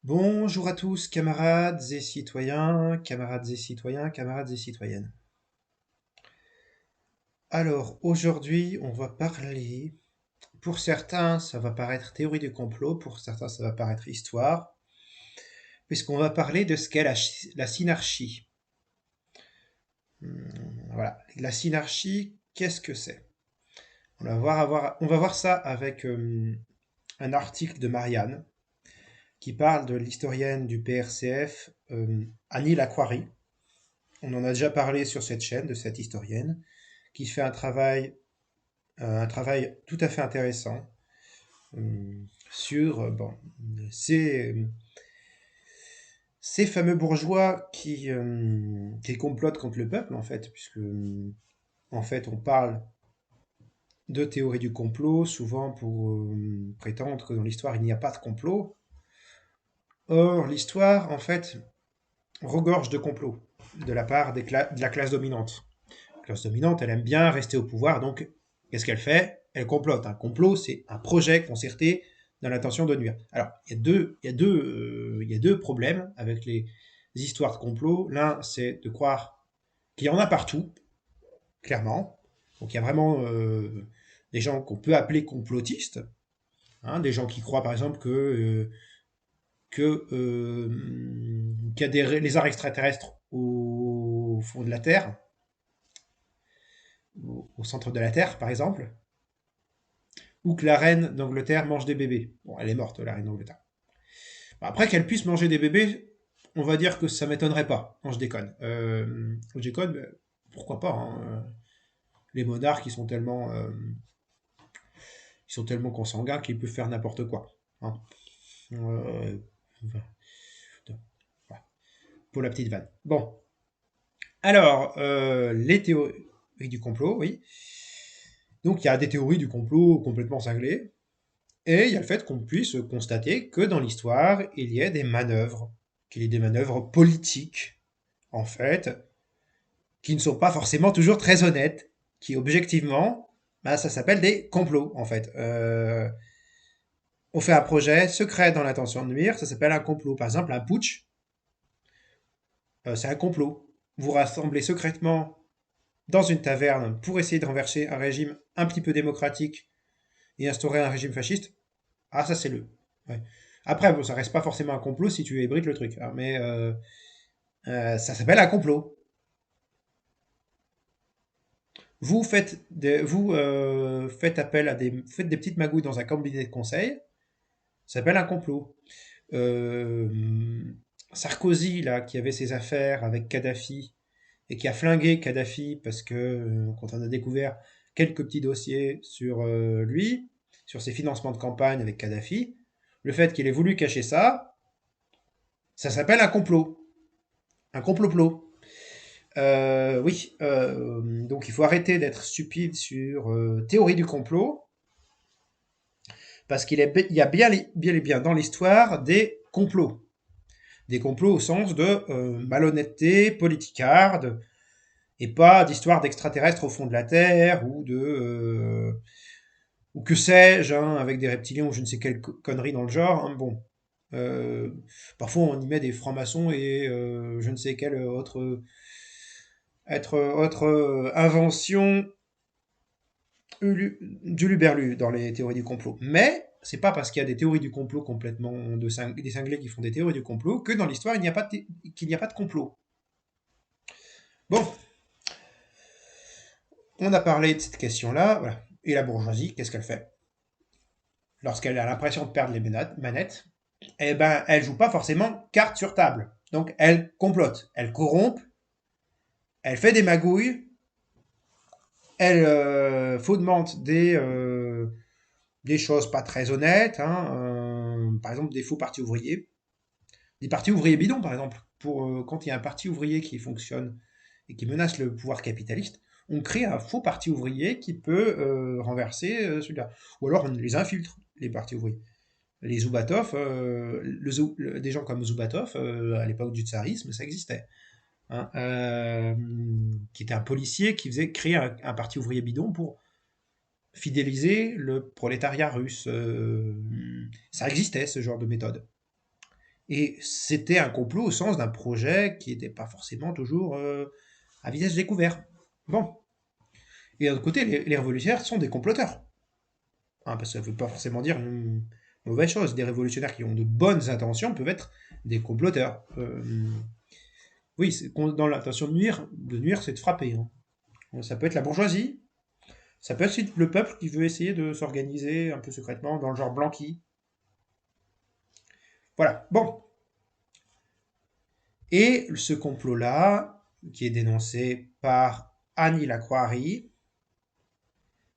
Bonjour à tous, camarades et citoyens, camarades et citoyens, camarades et citoyennes. Alors, aujourd'hui, on va parler, pour certains, ça va paraître théorie du complot, pour certains, ça va paraître histoire, puisqu'on va parler de ce qu'est la synarchie. Voilà, la synarchie, qu'est-ce que c'est? On va voir ça avec un article de Marianne, qui parle de l'historienne du PRCF, Annie Lacroix. On en a déjà parlé sur cette chaîne, de cette historienne, qui fait un travail tout à fait intéressant sur ces fameux bourgeois qui complotent contre le peuple, en fait, puisque en fait on parle de théorie du complot, souvent pour prétendre que dans l'histoire il n'y a pas de complot. Or, l'histoire, en fait, regorge de complots de la part de la classe dominante. La classe dominante, elle aime bien rester au pouvoir, donc qu'est-ce qu'elle fait? Elle complote. Un complot, c'est un projet concerté dans l'intention de nuire. Alors, il y a deux problèmes avec les histoires de complot. L'un, c'est de croire qu'il y en a partout, clairement. Donc, il y a vraiment des gens qu'on peut appeler complotistes, hein, des gens qui croient, par exemple, qu'il y a des lézards extraterrestres au fond de la Terre, au centre de la Terre, par exemple, ou que la reine d'Angleterre mange des bébés. Bon, elle est morte, la reine d'Angleterre. Après qu'elle puisse manger des bébés, on va dire que ça m'étonnerait pas. Non, je déconne. Je déconne, mais pourquoi pas, hein. Les monarques, ils sont tellement consanguins qu'ils peuvent faire n'importe quoi, hein. Euh, voilà, pour la petite vanne. Bon, alors, les théories du complot, oui. Donc, il y a des théories du complot complètement cinglées. Et il y a le fait qu'on puisse constater que dans l'histoire, il y a des manœuvres, qu'il y ait des manœuvres politiques, en fait, qui ne sont pas forcément toujours très honnêtes, qui objectivement, bah, ça s'appelle des complots, en fait. On fait un projet secret dans l'intention de nuire, ça s'appelle un complot. Par exemple, un putsch, c'est un complot. Vous rassemblez secrètement dans une taverne pour essayer de renverser un régime un petit peu démocratique et instaurer un régime fasciste. Ah, ça c'est le. Ouais. Après, bon, ça reste pas forcément un complot si tu hébrides le truc, hein, mais ça s'appelle un complot. Vous faites appel à faites des petites magouilles dans un cabinet de conseil, ça s'appelle un complot. Euh, Sarkozy, là, qui avait ses affaires avec Kadhafi et qui a flingué Kadhafi parce que, quand on a découvert quelques petits dossiers sur lui, sur ses financements de campagne avec Kadhafi, le fait qu'il ait voulu cacher ça, ça s'appelle un complot. Un complot-plot. Oui, donc il faut arrêter d'être stupide sur théorie du complot, parce il y a bien et bien dans l'histoire des complots. Des complots au sens de malhonnêteté politicarde, et pas d'histoire d'extraterrestres au fond de la Terre, ou que sais-je, hein, avec des reptiliens ou je ne sais quelle connerie dans le genre, hein, bon. Euh, Parfois on y met des francs-maçons et je ne sais quelle autre invention du luberlu dans les théories du complot. Mais c'est pas parce qu'il y a des théories du complot complètement des cinglés qui font des théories du complot que dans l'histoire qu'il n'y a pas de complot. Bon, on a parlé de cette question-là, voilà. Et la bourgeoisie, qu'est-ce qu'elle fait? Lorsqu'elle a l'impression de perdre les manettes, eh ben, elle joue pas forcément carte sur table. Donc, elle complote, elle corrompt, elle fait des magouilles, elle fomente des choses pas très honnêtes, hein, par exemple des faux partis ouvriers, des partis ouvriers bidons par exemple. Pour quand il y a un parti ouvrier qui fonctionne et qui menace le pouvoir capitaliste, on crée un faux parti ouvrier qui peut renverser celui-là. Ou alors on les infiltre, les partis ouvriers. Les Zoubatov, des gens comme Zoubatov, à l'époque du tsarisme, ça existait, hein, qui était un policier qui faisait créer un parti ouvrier bidon pour fidéliser le prolétariat russe. Ça existait, ce genre de méthode. Et c'était un complot au sens d'un projet qui n'était pas forcément toujours à visage découvert. Bon. Et d'un autre côté, les révolutionnaires sont des comploteurs. Hein, parce que ça ne veut pas forcément dire une mauvaise chose. Des révolutionnaires qui ont de bonnes intentions peuvent être des comploteurs. Oui, dans l'intention de nuire, c'est de frapper. Hein. Ça peut être la bourgeoisie, ça peut être aussi le peuple qui veut essayer de s'organiser un peu secrètement dans le genre Blanqui. Voilà. Bon. Et ce complot-là, qui est dénoncé par Annie Lacroix-Harry,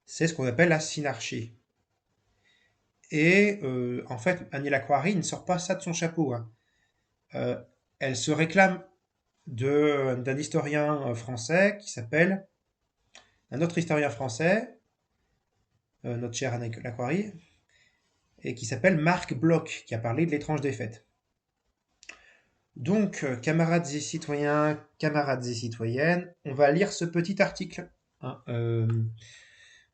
c'est ce qu'on appelle la synarchie. Et en fait, Annie Lacroix-Harry ne sort pas ça de son chapeau. Hein. Elle se réclame d'un historien français qui s'appelle, un autre historien français, notre cher Annie Lacroix-Harry, et qui s'appelle Marc Bloch, qui a parlé de l'étrange défaite. Donc, camarades et citoyens, camarades et citoyennes, on va lire ce petit article. Hein,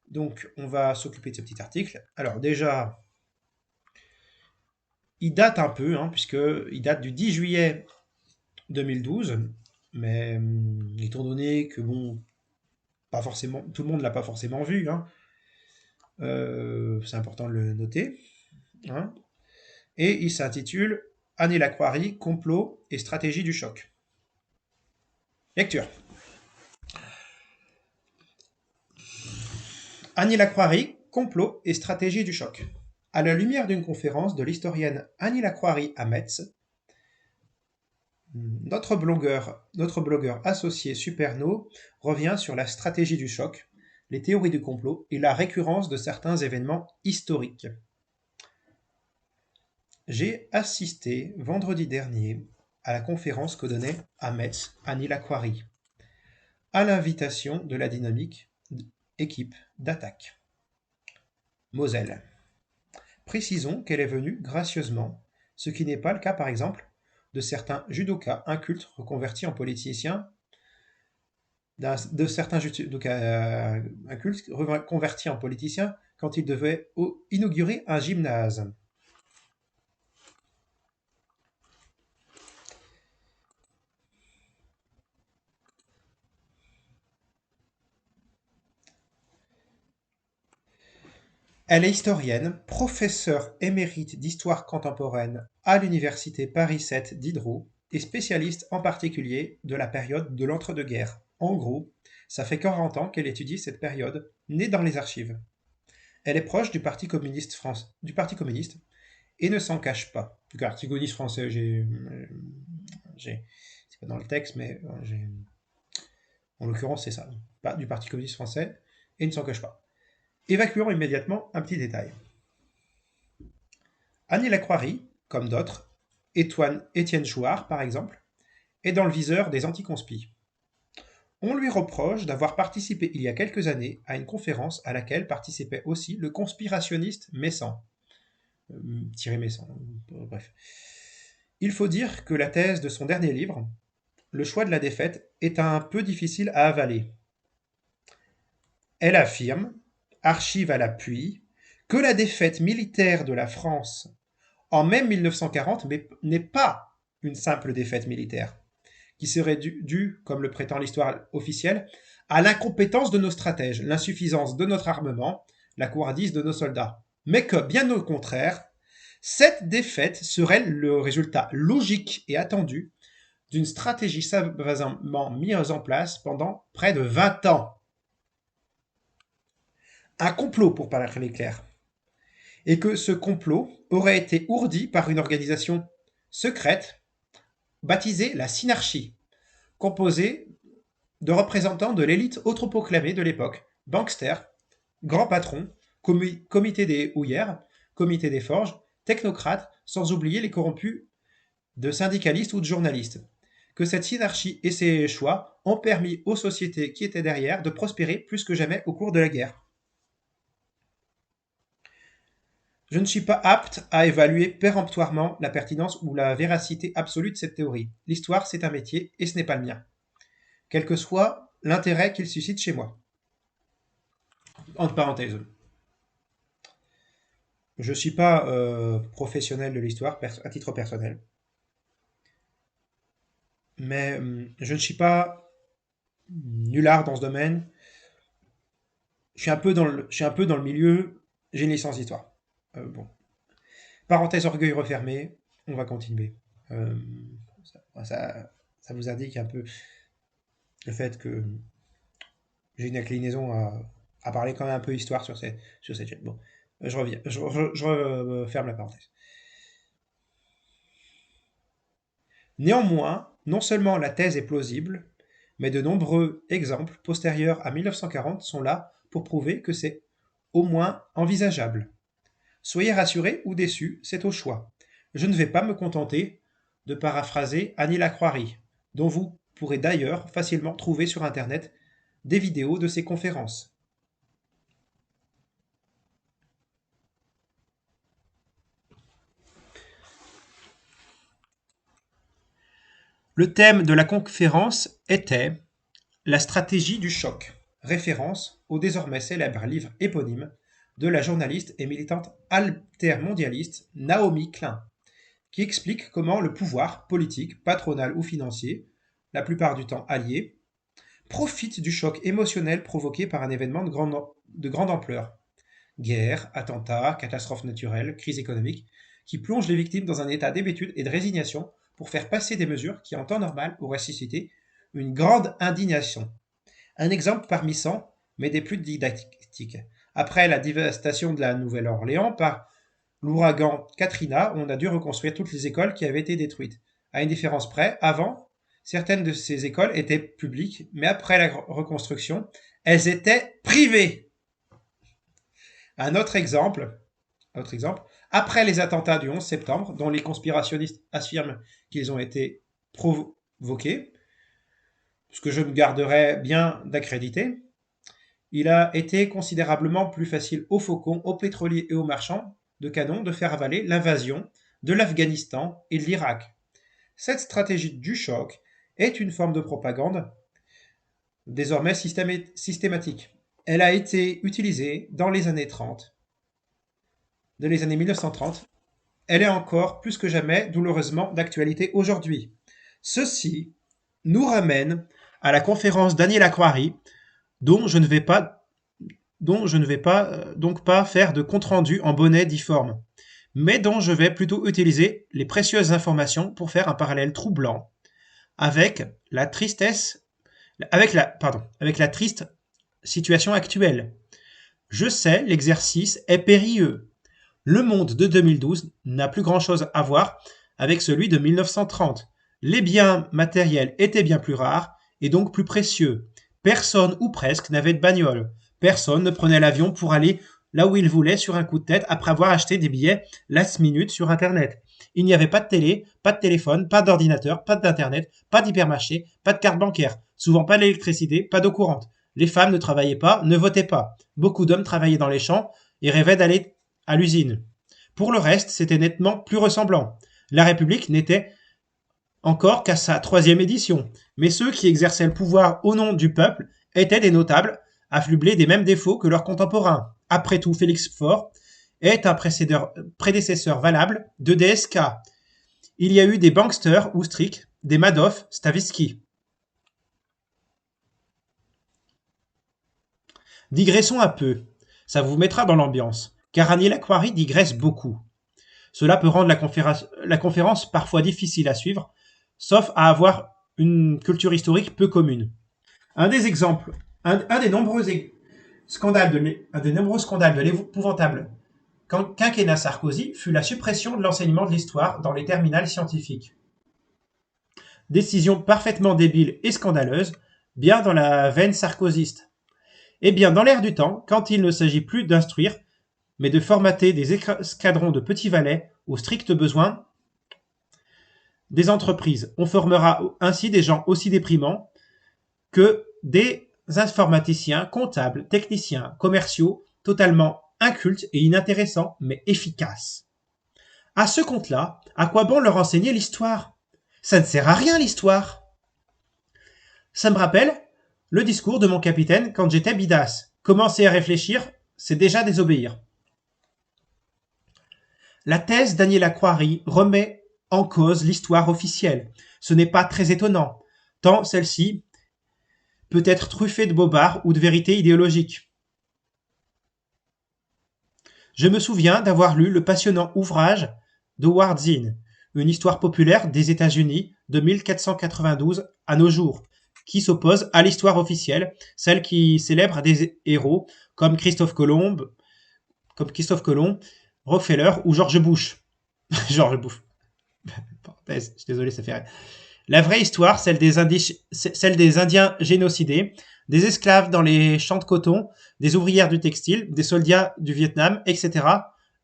donc, on va s'occuper de ce petit article. Alors, déjà, il date un peu, hein, puisqu'il date du 10 juillet 2012, mais étant donné que, bon, pas forcément, tout le monde ne l'a pas forcément vu, hein, c'est important de le noter. Hein, et il s'intitule Annie Lacroix-Harry, complot et stratégie du choc. Lecture. Annie Lacroix-Harry, complot et stratégie du choc. À la lumière d'une conférence de l'historienne Annie Lacroix-Harry à Metz, notre blogueur associé Superno revient sur la stratégie du choc, les théories du complot et la récurrence de certains événements historiques. J'ai assisté vendredi dernier à la conférence que donnait à Metz Annie Lacroix-Harry, à l'invitation de la dynamique équipe d'attaque. Moselle. Précisons qu'elle est venue gracieusement, ce qui n'est pas le cas par exemple de certains judokas incultes reconvertis en politiciens, de certains judokas incultes reconvertis en politiciens quand ils devaient inaugurer un gymnase. Elle est historienne, professeure émérite d'histoire contemporaine à l'université Paris 7 Diderot et spécialiste en particulier de la période de l'entre-deux-guerres. En gros, ça fait 40 ans qu'elle étudie cette période, née dans les archives. Elle est proche du Parti communiste et ne s'en cache pas. Du Parti communiste français, c'est pas dans le texte, mais en l'occurrence c'est ça, du Parti communiste français et ne s'en cache pas. Évacuons immédiatement un petit détail. Annie Lacroix-Harry, comme d'autres, Étienne Chouard par exemple, est dans le viseur des anticonspis. On lui reproche d'avoir participé il y a quelques années à une conférence à laquelle participait aussi le conspirationniste Messan. Thierry Messan, bref. Il faut dire que la thèse de son dernier livre, Le choix de la défaite, est un peu difficile à avaler. Elle affirme, archive à l'appui, que la défaite militaire de la France en mai 1940 n'est pas une simple défaite militaire, qui serait due, comme le prétend l'histoire officielle, à l'incompétence de nos stratèges, l'insuffisance de notre armement, la couardise de nos soldats, mais que, bien au contraire, cette défaite serait le résultat logique et attendu d'une stratégie savamment mise en place pendant près de 20 ans. Un complot, pour parler clair. Et que ce complot aurait été ourdi par une organisation secrète baptisée la Synarchie, composée de représentants de l'élite autoproclamée de l'époque, banksters, grands patrons, comité des houillères, comité des forges, technocrates, sans oublier les corrompus de syndicalistes ou de journalistes. Que cette synarchie et ses choix ont permis aux sociétés qui étaient derrière de prospérer plus que jamais au cours de la guerre. Je ne suis pas apte à évaluer péremptoirement la pertinence ou la véracité absolue de cette théorie. L'histoire, c'est un métier, et ce n'est pas le mien. Quel que soit l'intérêt qu'il suscite chez moi. Entre parenthèses. Je ne suis pas professionnel de l'histoire à titre personnel. mais je ne suis pas nulard dans ce domaine. Je suis un peu dans le milieu. J'ai une licence d'histoire. Bon. Parenthèse orgueil refermé. On va continuer. Euh, ça vous indique un peu le fait que j'ai une inclinaison à parler quand même un peu histoire sur cette chaîne. Bon, je reviens. Je referme la parenthèse. Néanmoins, non seulement la thèse est plausible, mais de nombreux exemples postérieurs à 1940 sont là pour prouver que c'est au moins envisageable. Soyez rassurés ou déçus, c'est au choix. Je ne vais pas me contenter de paraphraser Annie Lacroix, dont vous pourrez d'ailleurs facilement trouver sur Internet des vidéos de ses conférences. Le thème de la conférence était la stratégie du choc, référence au désormais célèbre livre éponyme de la journaliste et militante altermondialiste Naomi Klein, qui explique comment le pouvoir politique, patronal ou financier, la plupart du temps allié, profite du choc émotionnel provoqué par un événement de grande ampleur. Guerre, attentats, catastrophes naturelles, crise économique, qui plonge les victimes dans un état d'hébétude et de résignation pour faire passer des mesures qui, en temps normal, auraient suscité une grande indignation. Un exemple parmi 100, mais des plus didactiques. Après la dévastation de la Nouvelle-Orléans par l'ouragan Katrina, on a dû reconstruire toutes les écoles qui avaient été détruites. À une différence près, avant, certaines de ces écoles étaient publiques, mais après la reconstruction, elles étaient privées. Autre exemple, après les attentats du 11 septembre, dont les conspirationnistes affirment qu'ils ont été provoqués, ce que je me garderais bien d'accréditer, il a été considérablement plus facile aux faucons, aux pétroliers et aux marchands de canons de faire avaler l'invasion de l'Afghanistan et de l'Irak. Cette stratégie du choc est une forme de propagande désormais systématique. Elle a été utilisée dans les années 30, dans les années 1930. Elle est encore plus que jamais douloureusement d'actualité aujourd'hui. Ceci nous ramène à la conférence d'Annie Lacroix, dont je ne vais pas donc pas faire de compte-rendu en bonnet difforme, mais dont je vais plutôt utiliser les précieuses informations pour faire un parallèle troublant avec la tristesse, avec la triste situation actuelle. Je sais, l'exercice est périlleux. Le monde de 2012 n'a plus grand-chose à voir avec celui de 1930. Les biens matériels étaient bien plus rares et donc plus précieux. Personne ou presque n'avait de bagnole. Personne ne prenait l'avion pour aller là où il voulait sur un coup de tête après avoir acheté des billets last minute sur Internet. Il n'y avait pas de télé, pas de téléphone, pas d'ordinateur, pas d'Internet, pas d'hypermarché, pas de carte bancaire, souvent pas d'électricité, pas d'eau courante. Les femmes ne travaillaient pas, ne votaient pas. Beaucoup d'hommes travaillaient dans les champs et rêvaient d'aller à l'usine. Pour le reste, c'était nettement plus ressemblant. La République n'était encore qu'à sa troisième édition, mais ceux qui exerçaient le pouvoir au nom du peuple étaient des notables, affublés des mêmes défauts que leurs contemporains. Après tout, Félix Faure est un prédécesseur valable de DSK. Il y a eu des banksters ou Strick, des Madoff, Stavisky. Digressons un peu, ça vous mettra dans l'ambiance, car Annie Lacroix digresse beaucoup. Cela peut rendre la conférence parfois difficile à suivre, sauf à avoir une culture historique peu commune. Un des exemples, un des nombreux scandales de l'épouvantable quinquennat Sarkozy fut la suppression de l'enseignement de l'histoire dans les terminales scientifiques. Décision parfaitement débile et scandaleuse, bien dans la veine sarkozyste. Eh bien, dans l'air du temps, quand il ne s'agit plus d'instruire, mais de formater des escadrons de petits valets au strict besoin des entreprises. On formera ainsi des gens aussi déprimants que des informaticiens, comptables, techniciens, commerciaux, totalement incultes et inintéressants, mais efficaces. À ce compte-là, à quoi bon leur enseigner l'histoire? Ça ne sert à rien l'histoire. Ça me rappelle le discours de mon capitaine quand j'étais bidasse. Commencer à réfléchir, c'est déjà désobéir. La thèse d'Annie Lacroix remet en cause l'histoire officielle. Ce n'est pas très étonnant, tant celle-ci peut être truffée de bobards ou de vérités idéologiques. Je me souviens d'avoir lu le passionnant ouvrage d'Howard Zinn, une histoire populaire des États-Unis de 1492 à nos jours, qui s'oppose à l'histoire officielle, celle qui célèbre des héros comme Christophe Colomb, Rockefeller ou George Bush. George Bush. Parenthèse, je suis désolé, ça fait rire. La vraie histoire, celle des Indiens génocidés, des esclaves dans les champs de coton, des ouvrières du textile, des soldats du Vietnam, etc.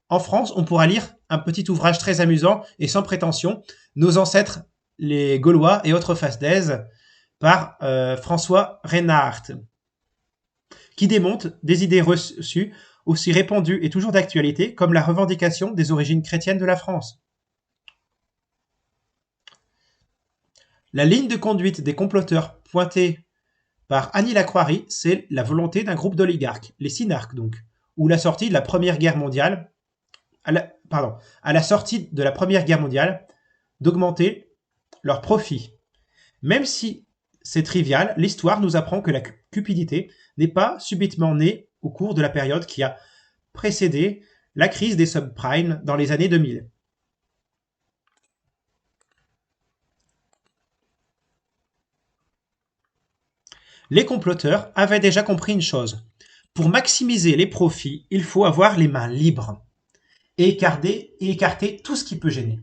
En France, on pourra lire un petit ouvrage très amusant et sans prétention, Nos ancêtres, les Gaulois et autres faces d'aise, par François Reinhardt, qui démonte des idées reçues aussi répandues et toujours d'actualité comme la revendication des origines chrétiennes de la France. La ligne de conduite des comploteurs pointée par Annie Lacroix, c'est la volonté d'un groupe d'oligarques, les synarques donc, ou la sortie de la Première Guerre mondiale, à la sortie de la Première Guerre mondiale, d'augmenter leurs profits. Même si c'est trivial, l'histoire nous apprend que la cupidité n'est pas subitement née au cours de la période qui a précédé la crise des subprimes dans les années 2000. Les comploteurs avaient déjà compris une chose. Pour maximiser les profits, il faut avoir les mains libres et écarter tout ce qui peut gêner.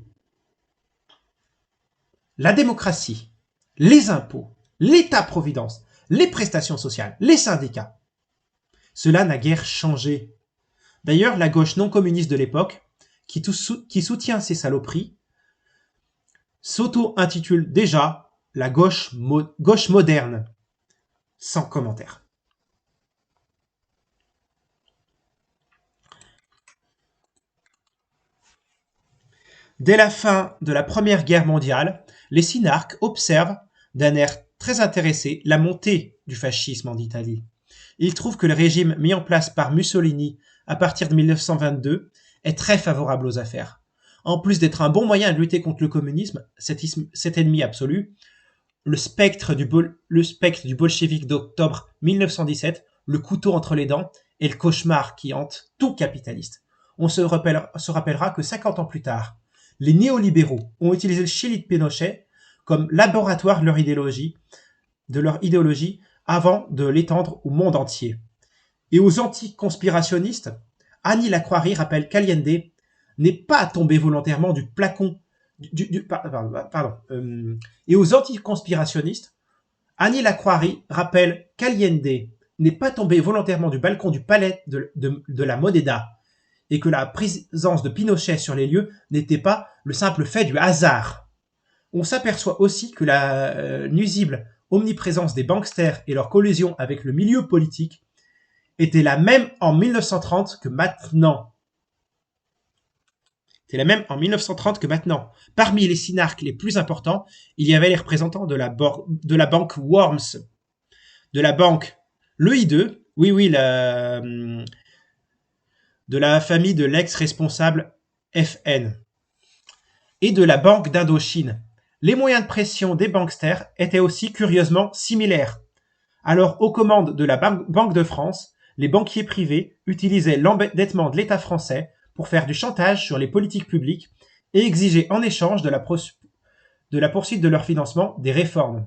La démocratie, les impôts, l'État-providence, les prestations sociales, les syndicats. Cela n'a guère changé. D'ailleurs, la gauche non communiste de l'époque, qui soutient ces saloperies, s'auto-intitule déjà la gauche moderne. Sans commentaire. Dès la fin de la Première Guerre mondiale, les synarques observent d'un air très intéressé la montée du fascisme en Italie. Ils trouvent que le régime mis en place par Mussolini à partir de 1922 est très favorable aux affaires. En plus d'être un bon moyen de lutter contre le communisme, cet ennemi absolu, le spectre du bolchevique d'octobre 1917, le couteau entre les dents, est le cauchemar qui hante tout capitaliste. On se rappellera que 50 ans plus tard, les néolibéraux ont utilisé le Chili de Pinochet comme laboratoire de leur idéologie avant de l'étendre au monde entier. Et aux anticonspirationnistes, Annie Lacroix rappelle qu'Allende n'est pas tombé volontairement du plafond. Et aux anticonspirationnistes, Annie Lacroix rappelle qu'Allende n'est pas tombé volontairement du balcon du palais de la Moneda et que la présence de Pinochet sur les lieux n'était pas le simple fait du hasard. On s'aperçoit aussi que la nuisible omniprésence des banksters et leur collusion avec le milieu politique était la même en 1930 que maintenant. Parmi les synarques les plus importants, il y avait les représentants de la banque Worms, de la banque l'EI2, de la famille de l'ex-responsable FN, et de la Banque d'Indochine. Les moyens de pression des banksters étaient aussi curieusement similaires. Alors, aux commandes de la Banque de France, les banquiers privés utilisaient l'endettement de l'État français pour faire du chantage sur les politiques publiques et exiger en échange de la poursuite de leur financement des réformes.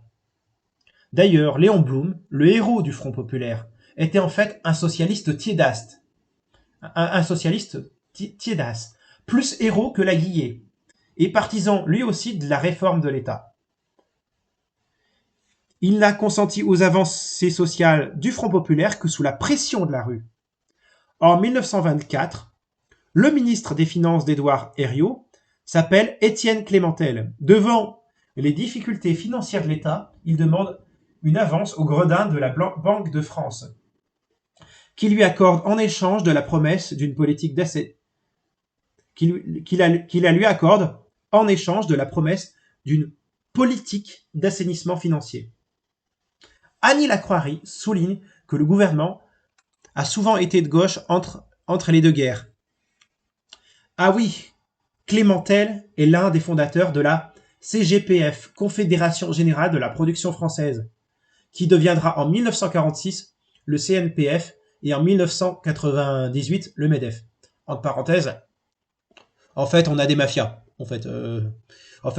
D'ailleurs, Léon Blum, le héros du Front populaire, était en fait un socialiste tiédasse, plus héros que la Guillet, et partisan lui aussi de la réforme de l'État. Il n'a consenti aux avancées sociales du Front populaire que sous la pression de la rue. En 1924, le ministre des Finances d'Édouard Herriot s'appelle Étienne Clémentel. Devant les difficultés financières de l'État, il demande une avance au gredin de la Banque de France, qui lui accorde en échange de la promesse d'une politique d'assainissement financier. Annie Lacroix souligne que le gouvernement a souvent été de gauche entre les deux guerres. Ah oui, Clémentel est l'un des fondateurs de la CGPF, Confédération Générale de la Production Française, qui deviendra en 1946 le CNPF et en 1998 le MEDEF. Entre parenthèses, en fait, on a des mafias. En fait,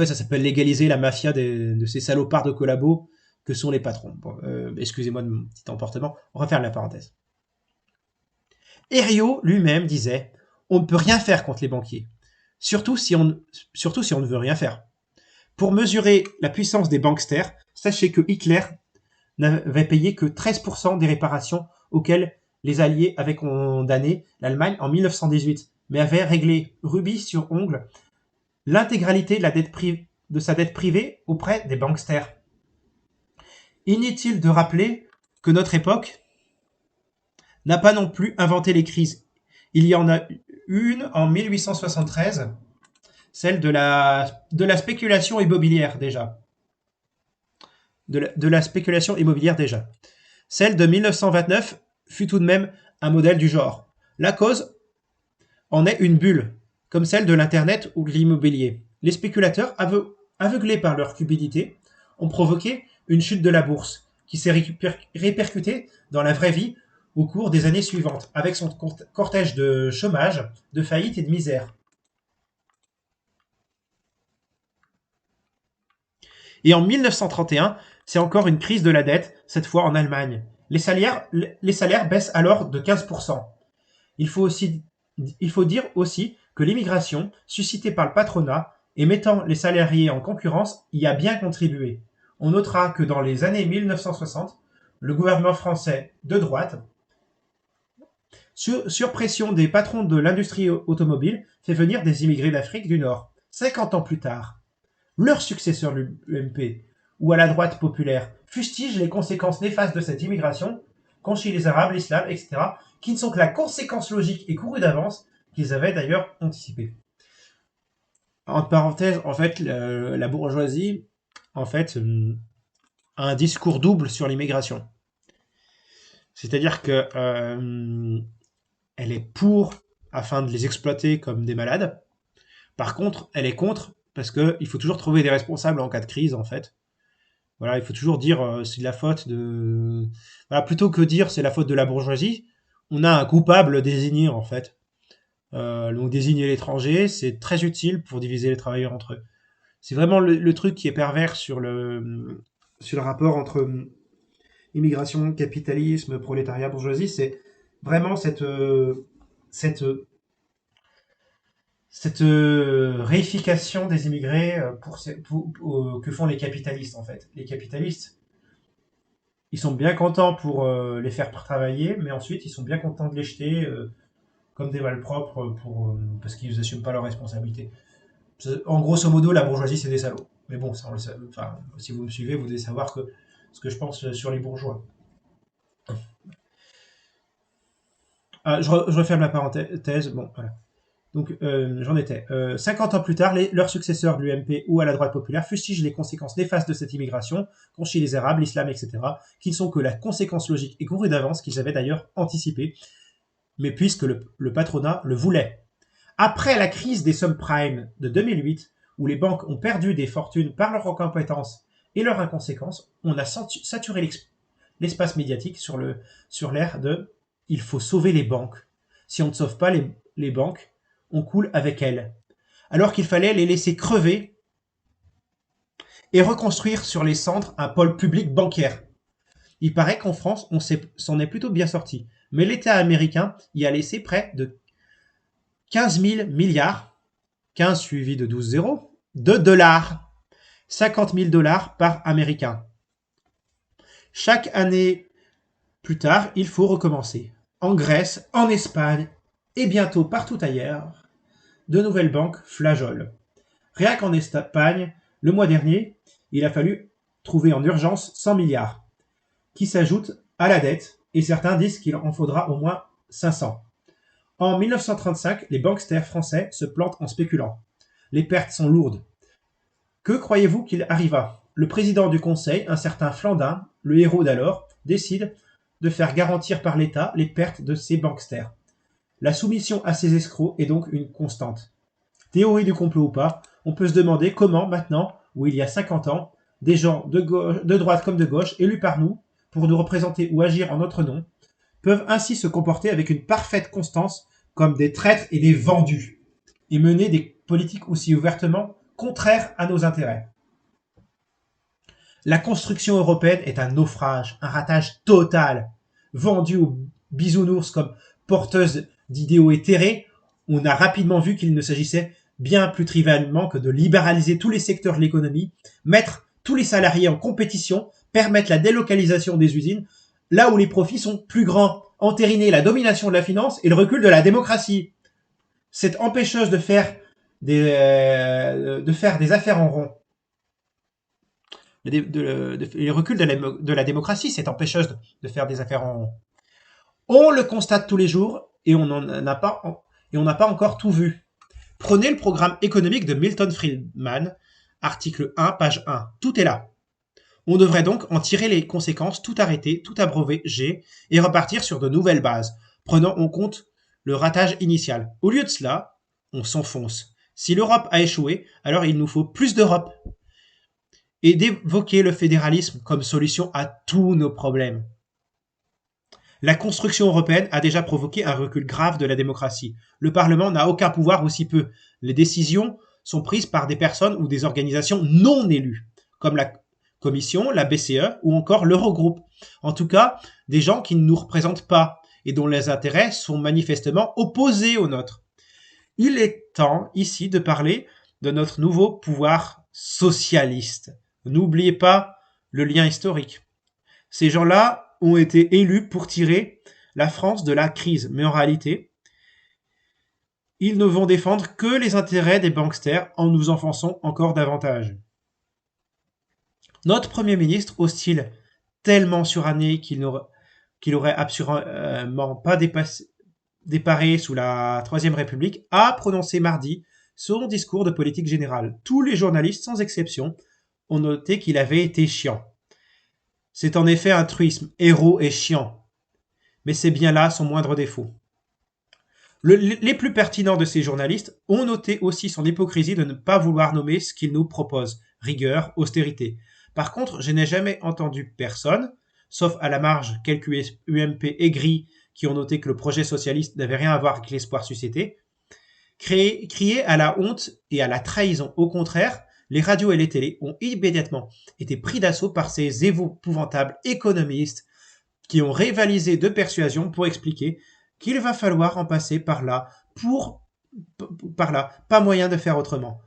ça s'appelle légaliser la mafia de ces salopards de collabos que sont les patrons. Bon, excusez-moi de mon petit emportement, on va faire la parenthèse. Herriot lui-même disait « On ne peut rien faire contre les banquiers, surtout si on ne veut rien faire. Pour mesurer la puissance des banksters, sachez que Hitler n'avait payé que 13% des réparations auxquelles les Alliés avaient condamné l'Allemagne en 1918, mais avait réglé rubis sur ongle l'intégralité de sa dette privée auprès des banksters. Inutile de rappeler que notre époque n'a pas non plus inventé les crises. Il y en a une en 1873, celle de la spéculation immobilière déjà. De la spéculation immobilière déjà. Celle de 1929 fut tout de même un modèle du genre. La cause en est une bulle, comme celle de l'Internet ou de l'immobilier. Les spéculateurs, aveuglés par leur cupidité, ont provoqué une chute de la bourse, qui s'est répercutée dans la vraie vie au cours des années suivantes, avec son cortège de chômage, de faillite et de misère. Et en 1931, c'est encore une crise de la dette, cette fois en Allemagne. Les salaires baissent alors de 15%. Il faut dire aussi que l'immigration, suscitée par le patronat et mettant les salariés en concurrence, y a bien contribué. On notera que dans les années 1960, le gouvernement français de droite, sur pression des patrons de l'industrie automobile, fait venir des immigrés d'Afrique du Nord. 50 ans plus tard, leur successeur l'UMP, ou à la droite populaire, fustige les conséquences néfastes de cette immigration, conchit les Arabes, l'islam, etc., qui ne sont que la conséquence logique et courue d'avance qu'ils avaient d'ailleurs anticipée. Entre parenthèses, en fait, la bourgeoisie, en fait, a un discours double sur l'immigration. C'est-à-dire que elle est pour afin de les exploiter comme des malades. Par contre, elle est contre parce qu'il faut toujours trouver des responsables en cas de crise, en fait. Voilà, il faut toujours dire c'est de la faute de... Voilà, plutôt que dire c'est la faute de la bourgeoisie, on a un coupable désigné, en fait. Donc désigner l'étranger, c'est très utile pour diviser les travailleurs entre eux. C'est vraiment le truc qui est pervers sur le rapport entre immigration, capitalisme, prolétariat, bourgeoisie. C'est vraiment cette réification des immigrés que font les capitalistes, en fait. Les capitalistes, ils sont bien contents pour les faire travailler, mais ensuite, ils sont bien contents de les jeter comme des malpropres parce qu'ils n'assument pas leurs responsabilités. En grosso modo, la bourgeoisie, c'est des salauds. Mais bon, ça, on le sait, enfin, si vous me suivez, vous devez savoir ce que je pense sur les bourgeois. Je referme la parenthèse. Bon, voilà. Donc, j'en étais. 50 ans plus tard, leurs successeurs de l'UMP ou à la droite populaire fustigent les conséquences néfastes de cette immigration, conchit les Arabes, l'islam, etc., qui ne sont que la conséquence logique et courue d'avance qu'ils avaient d'ailleurs anticipée, mais puisque le patronat le voulait. Après la crise des subprimes de 2008, où les banques ont perdu des fortunes par leur incompétence et leur inconséquence, on a saturé l'espace médiatique sur l'air de « il faut sauver les banques. Si on ne sauve pas les banques, on coule avec elles. » Alors qu'il fallait les laisser crever et reconstruire sur les cendres un pôle public bancaire. Il paraît qu'en France, on s'en est plutôt bien sorti, mais l'État américain y a laissé près de 15 000 milliards, 15 suivi de 12 zéros, de dollars, 50 000 dollars par américain. Chaque année plus tard, il faut recommencer. En Grèce, en Espagne et bientôt partout ailleurs, de nouvelles banques flageolent. Rien qu'en Espagne, le mois dernier, il a fallu trouver en urgence 100 milliards, qui s'ajoutent à la dette, et certains disent qu'il en faudra au moins 500. En 1935, les banksters français se plantent en spéculant. Les pertes sont lourdes. Que croyez-vous qu'il arriva? Le président du conseil, un certain Flandin, le héros d'alors, décide de faire garantir par l'État les pertes de ces banksters. La soumission à ces escrocs est donc une constante. théorie du complot ou pas, on peut se demander comment, maintenant, où il y a 50 ans, des gens de droite comme de gauche, élus par nous, pour nous représenter ou agir en notre nom, peuvent ainsi se comporter avec une parfaite constance comme des traîtres et des vendus, et mener des politiques aussi ouvertement contraires à nos intérêts. La construction européenne est un naufrage, un ratage total. Vendue aux bisounours comme porteuse d'idéaux éthérés, on a rapidement vu qu'il ne s'agissait bien plus trivialement que de libéraliser tous les secteurs de l'économie, mettre tous les salariés en compétition, permettre la délocalisation des usines, là où les profits sont plus grands, entériner la domination de la finance et le recul de la démocratie. Cette empêcheuse de faire des affaires en rond, le recul de la démocratie, cette empêcheuse de faire des affaires en rond. On le constate tous les jours et on n'a pas encore tout vu. Prenez le programme économique de Milton Friedman, article 1, page 1. Tout est là. On devrait donc en tirer les conséquences, tout arrêter, tout abroger et repartir sur de nouvelles bases, prenant en compte le ratage initial. Au lieu de cela, on s'enfonce. Si l'Europe a échoué, alors il nous faut plus d'Europe. Et d'évoquer le fédéralisme comme solution à tous nos problèmes. La construction européenne a déjà provoqué un recul grave de la démocratie. Le Parlement n'a aucun pouvoir ou si peu. Les décisions sont prises par des personnes ou des organisations non élues, comme la Commission, la BCE ou encore l'Eurogroupe. En tout cas, des gens qui ne nous représentent pas et dont les intérêts sont manifestement opposés aux nôtres. Il est temps ici de parler de notre nouveau pouvoir socialiste. N'oubliez pas le lien historique. Ces gens-là ont été élus pour tirer la France de la crise, mais en réalité, ils ne vont défendre que les intérêts des banksters en nous enfonçant encore davantage. Notre Premier ministre, au style tellement suranné qu'il aurait absolument pas déparé sous la Troisième République, a prononcé mardi son discours de politique générale. Tous les journalistes, sans exception, ont noté qu'il avait été chiant. C'est en effet un truisme, héros et chiant. Mais c'est bien là son moindre défaut. Les plus pertinents de ces journalistes ont noté aussi son hypocrisie de ne pas vouloir nommer ce qu'il nous propose, rigueur, austérité. Par contre, je n'ai jamais entendu personne, sauf à la marge quelques UMP aigris qui ont noté que le projet socialiste n'avait rien à voir avec l'espoir suscité, crier à la honte et à la trahison. Au contraire, les radios et les télés ont immédiatement été pris d'assaut par ces épouvantables économistes qui ont rivalisé de persuasion pour expliquer qu'il va falloir en passer par là, pas moyen de faire autrement.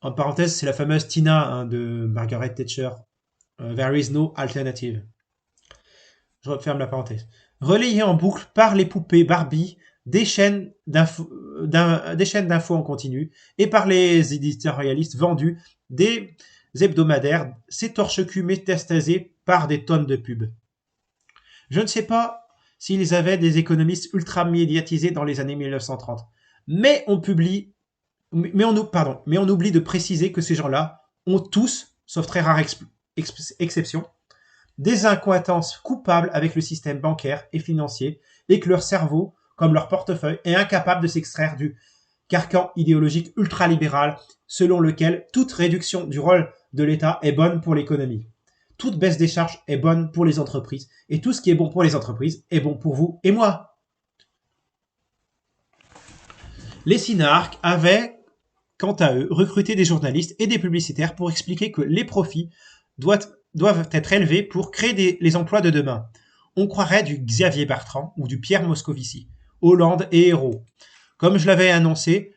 En parenthèse, c'est la fameuse Tina de Margaret Thatcher. There is no alternative. Je referme la parenthèse. Relayé en boucle par les poupées Barbie des chaînes d'infos en continu et par les éditorialistes vendus des hebdomadaires, ces torche-cul métastasés par des tonnes de pubs. Je ne sais pas s'ils avaient des économistes ultra médiatisés dans les années 1930, mais on oublie de préciser que ces gens-là ont tous, sauf très rare exception, des incohérences coupables avec le système bancaire et financier et que leur cerveau, comme leur portefeuille, est incapable de s'extraire du carcan idéologique ultralibéral selon lequel toute réduction du rôle de l'État est bonne pour l'économie. Toute baisse des charges est bonne pour les entreprises et tout ce qui est bon pour les entreprises est bon pour vous et moi. Les synarques avaient, quant à eux, recruté des journalistes et des publicitaires pour expliquer que les profits doivent être élevés pour créer les emplois de demain. On croirait du Xavier Bertrand ou du Pierre Moscovici. Hollande et Hérault, comme je l'avais annoncé,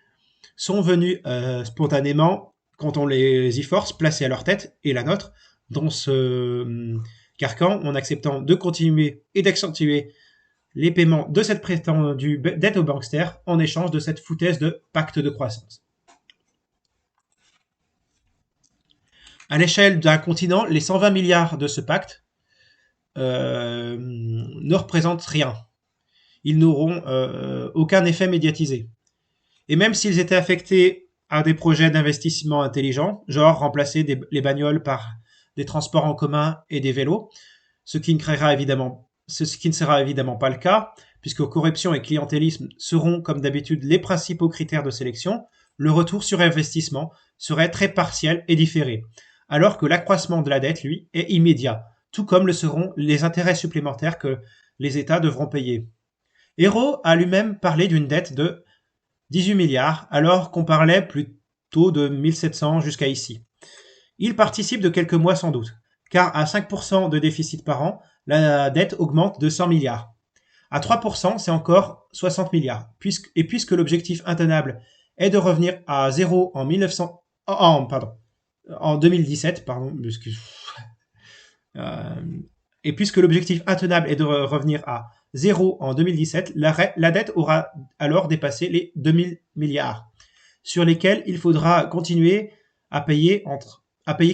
sont venus spontanément, quand on les y force, placer à leur tête, et la nôtre, dans ce carcan, en acceptant de continuer et d'accentuer les paiements de cette prétendue dette aux banksters en échange de cette foutaise de pacte de croissance. À l'échelle d'un continent, les 120 milliards de ce pacte ne représentent rien. Ils n'auront aucun effet médiatisé. Et même s'ils étaient affectés à des projets d'investissement intelligents, genre remplacer les bagnoles par des transports en commun et des vélos, ce qui ne sera évidemment pas le cas, puisque corruption et clientélisme seront, comme d'habitude, les principaux critères de sélection, le retour sur investissement serait très partiel et différé, alors que l'accroissement de la dette, lui, est immédiat, tout comme le seront les intérêts supplémentaires que les États devront payer. Hérault a lui-même parlé d'une dette de 18 milliards, alors qu'on parlait plutôt de 1700 jusqu'à ici. Il participe de quelques mois sans doute, car à 5% de déficit par an, la dette augmente de 100 milliards. À 3%, c'est encore 60 milliards, puisque l'objectif intenable est de revenir à zéro en 2017, euh, et puisque l'objectif intenable est de revenir à zéro en 2017, la dette aura alors dépassé les 2000 milliards, sur lesquels il faudra continuer à payer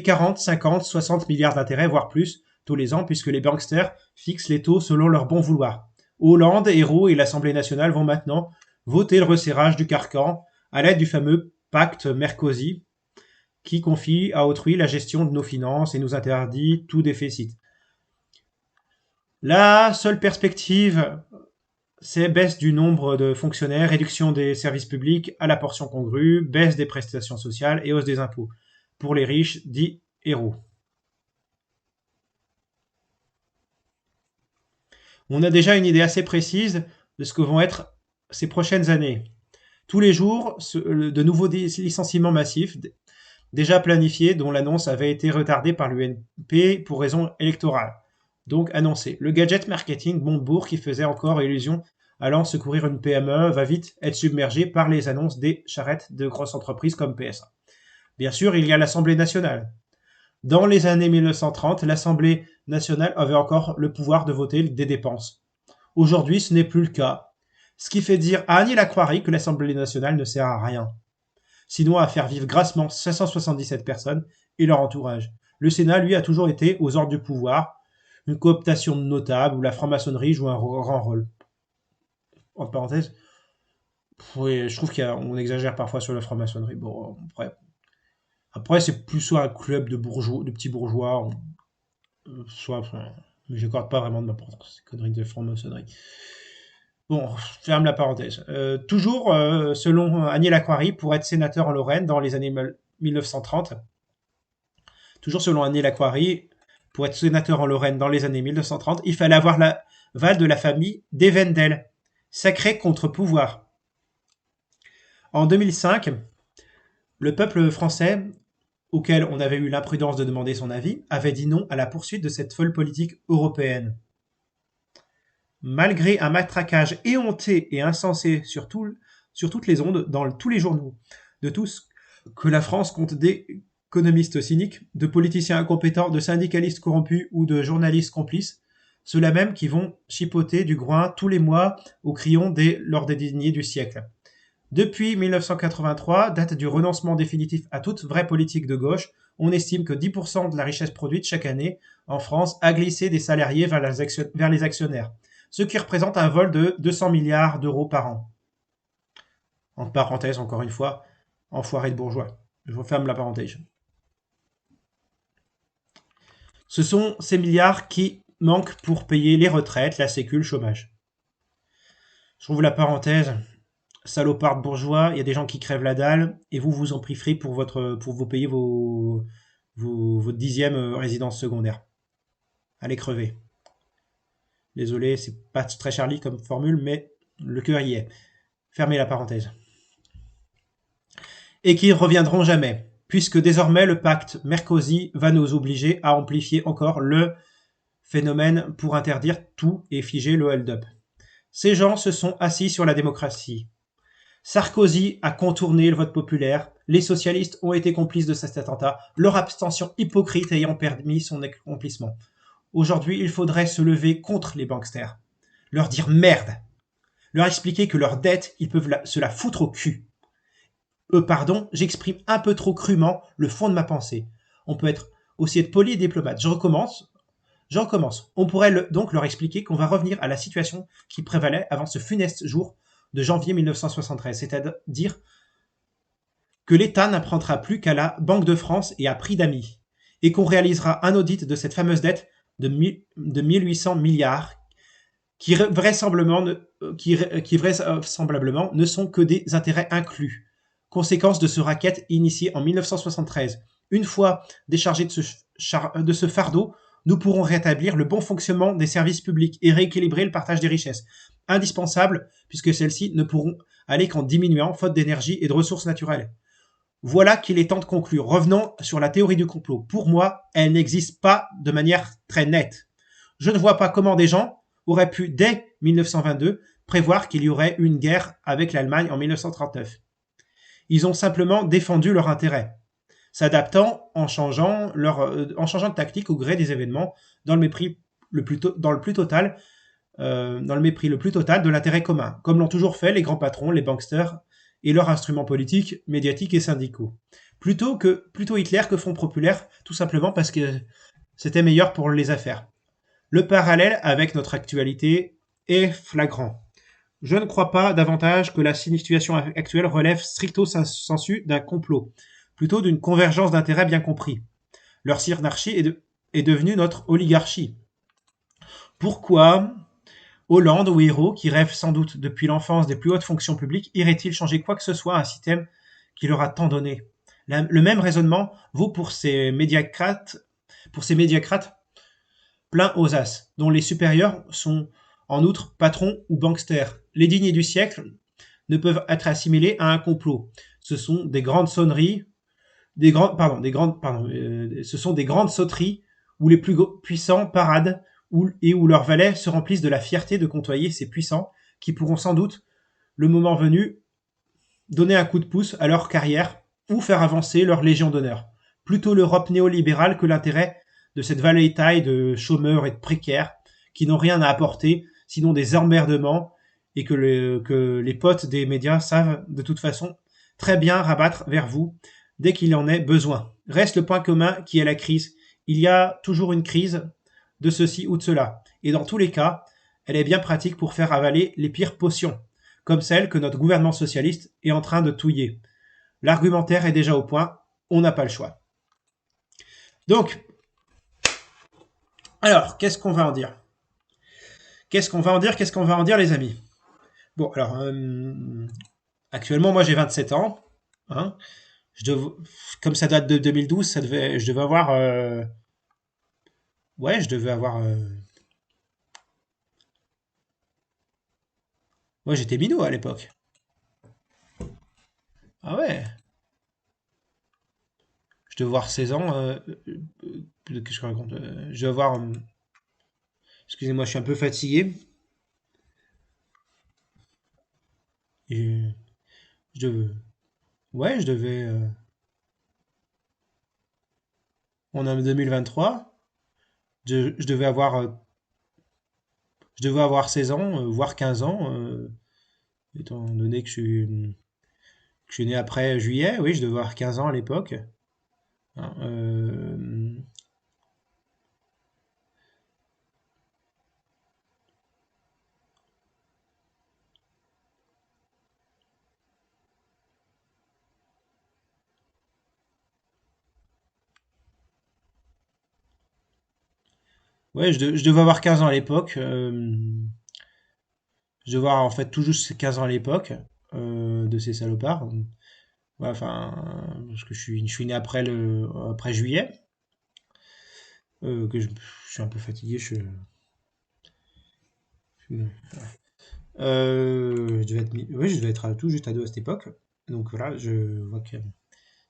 40, 50, 60 milliards d'intérêts, voire plus, tous les ans, puisque les banksters fixent les taux selon leur bon vouloir. Hollande, Hérault et l'Assemblée nationale vont maintenant voter le resserrage du carcan à l'aide du fameux pacte Merkozy, qui confie à autrui la gestion de nos finances et nous interdit tout déficit. La seule perspective, c'est baisse du nombre de fonctionnaires, réduction des services publics à la portion congrue, baisse des prestations sociales et hausse des impôts. Pour les riches, dit Hérault. On a déjà une idée assez précise de ce que vont être ces prochaines années. Tous les jours, de nouveaux licenciements massifs, déjà planifiés, dont l'annonce avait été retardée par l'UNP pour raison électorale. Donc annoncé. Le gadget marketing Montebourg, qui faisait encore illusion allant secourir une PME, va vite être submergé par les annonces des charrettes de grosses entreprises comme PSA. Bien sûr, il y a l'Assemblée nationale. Dans les années 1930, l'Assemblée nationale avait encore le pouvoir de voter des dépenses. Aujourd'hui, ce n'est plus le cas. Ce qui fait dire à Annie Lacroix que l'Assemblée nationale ne sert à rien. Sinon à faire vivre grassement 577 personnes et leur entourage. Le Sénat, lui, a toujours été aux ordres du pouvoir, une cooptation de notables où la franc-maçonnerie joue un grand rôle. Entre parenthèses, oui, je trouve qu'on exagère parfois sur la franc-maçonnerie. Bon, après c'est plus soit un club de bourgeois, de petits bourgeois, soit, mais j'accorde pas vraiment de l'importance ces conneries de franc-maçonnerie. Bon, je ferme la parenthèse. Toujours, selon Agnès Lacroix, pour être sénateur en Lorraine dans les années 1930, toujours selon Agnès Lacroix, pour être sénateur en Lorraine dans les années 1930, il fallait avoir l'aval de la famille d'Evendel, sacré contre-pouvoir. En 2005, le peuple français, auquel on avait eu l'imprudence de demander son avis, avait dit non à la poursuite de cette folle politique européenne. Malgré un matraquage éhonté et insensé sur toutes les ondes, dans tous les journaux, de tous, que la France compte d'économistes cyniques, de politiciens incompétents, de syndicalistes corrompus ou de journalistes complices, ceux-là même qui vont chipoter du groin tous les mois au crayon lors des dîners du siècle. Depuis 1983, date du renoncement définitif à toute vraie politique de gauche, on estime que 10% de la richesse produite chaque année en France a glissé des salariés vers les actionnaires, ce qui représente un vol de 200 milliards d'euros par an. En parenthèse, encore une fois, enfoiré de bourgeois. Je referme la parenthèse. Ce sont ces milliards qui manquent pour payer les retraites, la sécu, le chômage. Je trouve la parenthèse, salopard de bourgeois, il y a des gens qui crèvent la dalle, et vous en prierez pour vous payer votre 10e résidence secondaire. Allez crever. Désolé, c'est pas très Charlie comme formule, mais le cœur y est. Fermez la parenthèse. Et qui ne reviendront jamais, puisque désormais le pacte Merkozy va nous obliger à amplifier encore le phénomène pour interdire tout et figer le hold-up. Ces gens se sont assis sur la démocratie. Sarkozy a contourné le vote populaire, les socialistes ont été complices de cet attentat, leur abstention hypocrite ayant permis son accomplissement. Aujourd'hui, il faudrait se lever contre les banksters, leur dire merde, leur expliquer que leur dette, ils peuvent se la foutre au cul. J'exprime un peu trop crûment le fond de ma pensée. On peut aussi être poli et diplomate. Je recommence. On pourrait donc leur expliquer qu'on va revenir à la situation qui prévalait avant ce funeste jour de janvier 1973, c'est-à-dire que l'État n'apprendra plus qu'à la Banque de France et à prix d'amis, et qu'on réalisera un audit de cette fameuse dette de 1800 milliards qui vraisemblablement ne sont que des intérêts inclus, conséquence de ce racket initié en 1973. Une fois déchargés de ce fardeau, nous pourrons rétablir le bon fonctionnement des services publics et rééquilibrer le partage des richesses, indispensable puisque celles-ci ne pourront aller qu'en diminuant, faute d'énergie et de ressources naturelles. Voilà qu'il est temps de conclure. Revenons sur la théorie du complot. Pour moi, elle n'existe pas de manière très nette. Je ne vois pas comment des gens auraient pu, dès 1922, prévoir qu'il y aurait une guerre avec l'Allemagne en 1939. Ils ont simplement défendu leur intérêt, s'adaptant en changeant de tactique au gré des événements, dans le mépris le plus total de l'intérêt commun, comme l'ont toujours fait les grands patrons, les banksters et leurs instruments politiques, médiatiques et syndicaux. Plutôt Hitler que Front Populaire, tout simplement parce que c'était meilleur pour les affaires. Le parallèle avec notre actualité est flagrant. Je ne crois pas davantage que la situation actuelle relève stricto sensu d'un complot, plutôt d'une convergence d'intérêts bien compris. Leur synarchie est devenue notre oligarchie. Pourquoi Hollande ou Hérault, qui rêve sans doute depuis l'enfance des plus hautes fonctions publiques, irait-il changer quoi que ce soit à un système qui leur a tant donné? Le même raisonnement vaut pour ces médiacrates pleins aux as, dont les supérieurs sont en outre patrons ou banksters. Les dignes du siècle ne peuvent être assimilés à un complot. Ce sont des grandes sonneries, ce sont des grandes sauteries où les plus puissants paradent et où leurs valets se remplissent de la fierté de côtoyer ces puissants qui pourront sans doute, le moment venu, donner un coup de pouce à leur carrière ou faire avancer leur légion d'honneur. Plutôt l'Europe néolibérale que l'intérêt de cette vallée-taille de chômeurs et de précaires qui n'ont rien à apporter sinon des emmerdements et que les potes des médias savent de toute façon très bien rabattre vers vous dès qu'il en est besoin. Reste le point commun qui est la crise. Il y a toujours une crise de ceci ou de cela. Et dans tous les cas, elle est bien pratique pour faire avaler les pires potions, comme celle que notre gouvernement socialiste est en train de touiller. L'argumentaire est déjà au point, on n'a pas le choix. Donc, alors, qu'est-ce qu'on va en dire, les amis? Bon, alors, actuellement, moi j'ai 27 ans. Hein, comme ça date de 2012, je devais avoir... ouais, je devais avoir... ouais, j'étais minot à l'époque. Ah ouais, je devais avoir 16 ans. Qu'est-ce que je raconte? Je devais avoir... excusez-moi, je suis un peu fatigué. Et je devais... ouais, je devais... on est en 2023. Je devais avoir... je devais avoir 16 ans, voire 15 ans, étant donné que je suis né après juillet. Oui, je devais avoir 15 ans à l'époque. Hein, ouais, je devais avoir 15 ans à l'époque. Je devais avoir en fait tout juste 15 ans à l'époque de ces salopards. Ouais, enfin, parce que je suis né après juillet. Je suis un peu fatigué. Oui, je devais être tout juste ado à cette époque. Donc voilà, je vois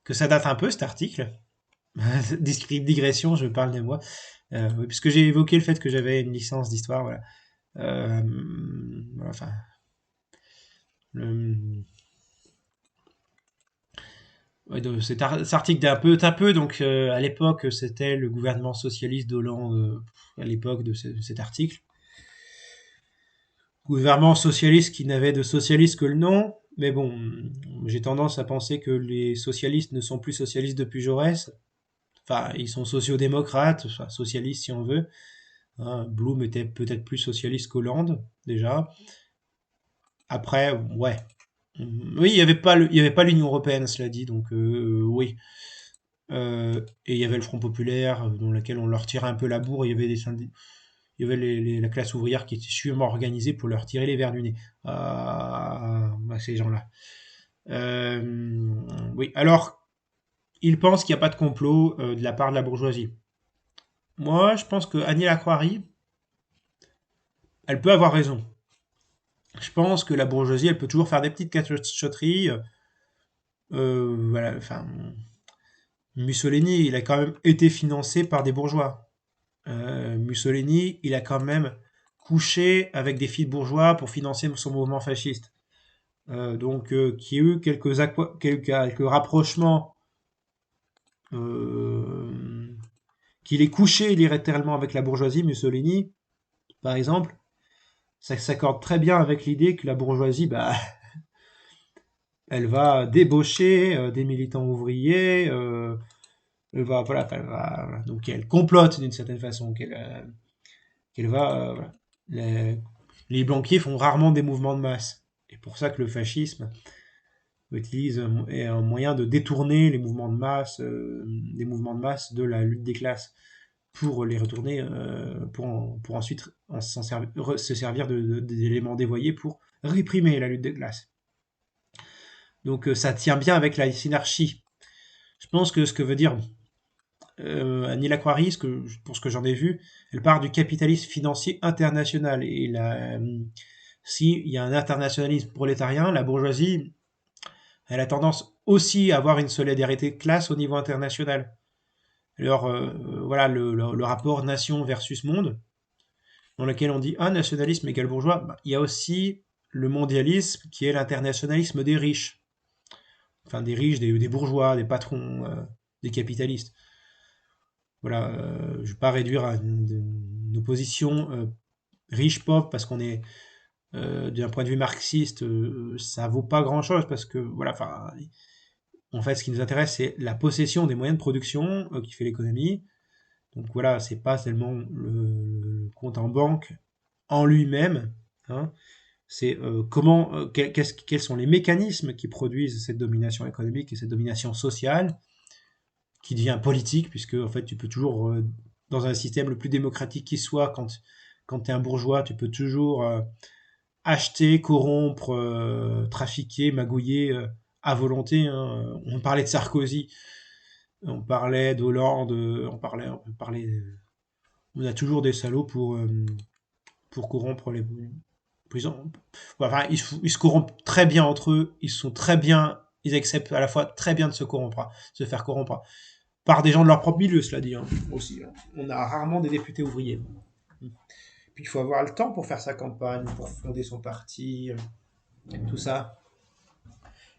que ça date un peu cet article. Digression, je parle de moi. Oui, puisque j'ai évoqué le fait que j'avais une licence d'histoire, voilà. Euh, voilà, enfin, le- ouais, cet article d'un peu, donc à l'époque, c'était le gouvernement socialiste d'Hollande, à l'époque de cet article. Gouvernement socialiste qui n'avait de socialiste que le nom, mais bon, j'ai tendance à penser que les socialistes ne sont plus socialistes depuis Jaurès. Enfin, ils sont sociodémocrates, enfin socialistes si on veut. Hein, Blum était peut-être plus socialiste qu'Hollande, déjà. Après, ouais. Oui, il y avait pas l'Union européenne, cela dit, donc oui. Et il y avait le Front populaire, dans lequel on leur tirait un peu la bourre. Il y avait il y avait la classe ouvrière qui était sûrement organisée pour leur tirer les verres du nez à ces gens-là. Euh, oui, alors, il pense qu'il n'y a pas de complot de la part de la bourgeoisie. Moi, je pense que Annie Lacroix, elle peut avoir raison. Je pense que la bourgeoisie, elle peut toujours faire des petites cachotteries. Voilà, enfin, Mussolini, il a quand même été financé par des bourgeois. Mussolini, il a quand même couché avec des filles de bourgeois pour financer son mouvement fasciste. Qui a eu quelques rapprochements, euh, qu'il est couché littéralement avec la bourgeoisie, Mussolini, par exemple, ça s'accorde très bien avec l'idée que la bourgeoisie, bah, elle va débaucher des militants ouvriers, voilà, voilà. Donc elle complote d'une certaine façon, qu'elle va, voilà. Les banquiers font rarement des mouvements de masse. Et pour ça que le fascisme utilise un moyen de détourner les mouvements de masse, des mouvements de masse de la lutte des classes pour les retourner, pour ensuite se servir d'éléments dévoyés pour réprimer la lutte des classes. Donc ça tient bien avec la synarchie. Je pense que ce que veut dire Annie Lacroix, pour ce que j'en ai vu, elle part du capitalisme financier international. Et s'il y a un internationalisme prolétarien, la bourgeoisie, elle a tendance aussi à avoir une solidarité de classe au niveau international. Alors voilà le rapport nation versus monde, dans lequel on dit un nationalisme égale bourgeois, bah, il y a aussi le mondialisme qui est l'internationalisme des riches. Enfin des riches, des bourgeois, des patrons, des capitalistes. Voilà, je ne vais pas réduire à une opposition riche-pauvre parce qu'on est d'un point de vue marxiste, ça vaut pas grand-chose parce que voilà, enfin, en fait, ce qui nous intéresse, c'est la possession des moyens de production qui fait l'économie. Donc voilà, c'est pas tellement le compte en banque en lui-même, hein. C'est quels sont les mécanismes qui produisent cette domination économique et cette domination sociale qui devient politique, puisque en fait, tu peux toujours, dans un système le plus démocratique qui soit, quand tu es un bourgeois, tu peux toujours acheter, corrompre, trafiquer, magouiller à volonté, hein. On parlait de Sarkozy, on parlait d'Hollande, on a toujours des salauds pour corrompre les prisons. Enfin, ils se corrompent très bien entre eux, ils sont très bien, ils acceptent à la fois très bien de se faire corrompre par des gens de leur propre milieu, cela dit, hein, aussi, hein. On a rarement des députés ouvriers. Puis il faut avoir le temps pour faire sa campagne, pour fonder son parti, tout ça,